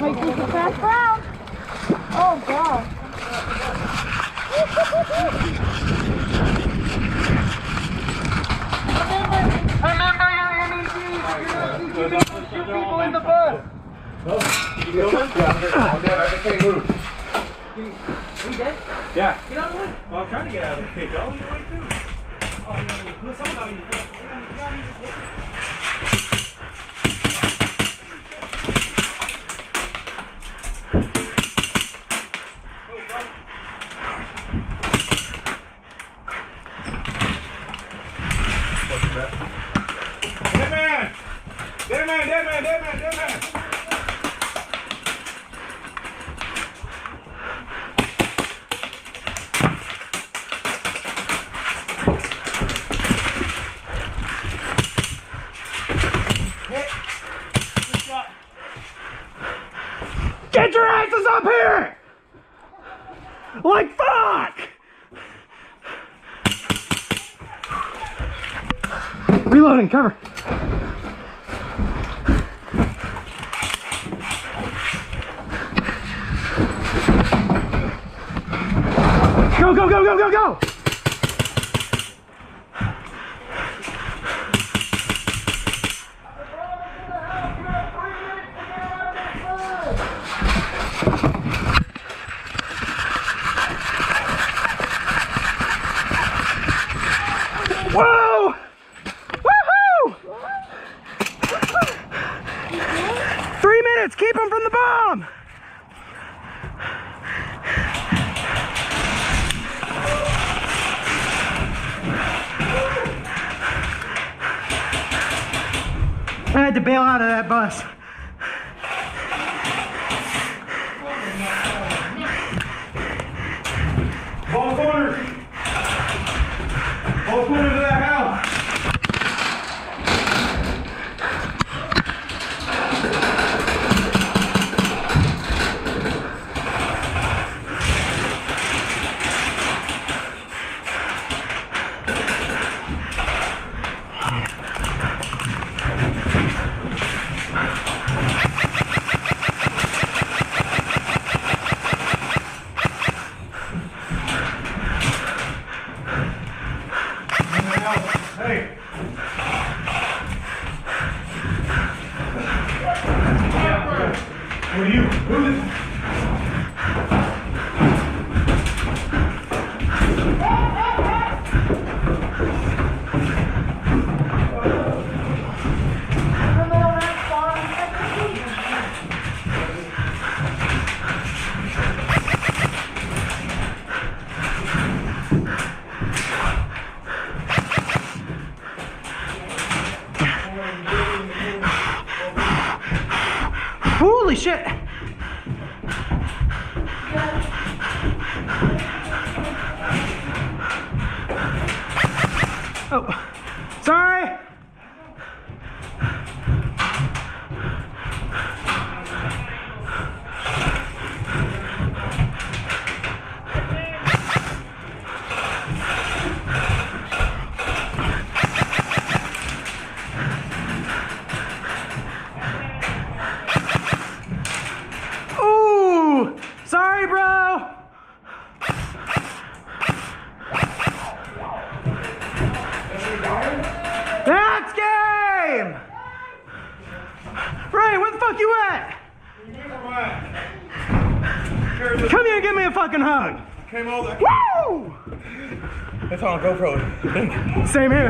Wait, this is fast round. Oh, God. Remember your MECs. You're not shoot people in the bus. You filming? Yeah, I'm dead. I can't move. Are you dead? Yeah. Get out of the way. Well, I'm trying to get out of the way. Go your way too. Oh, no. Someone got me. Dead man! Dead man! Dead man! Dead man! Dead man! Get your asses up here! Like fuck! Reloading, cover. Go, go, go, go, go, go! Whoa! Woohoo! 3 minutes, keep him from the bomb! I had to bail out of that bus. Ball corners! Ball corners of that house! Hey! What are you? Who is it? Holy shit! Oh, sorry! Sorry, bro! That's game! Ray, where the fuck you at? Come here and give me a fucking hug! Woo! That's on GoPro. Same here.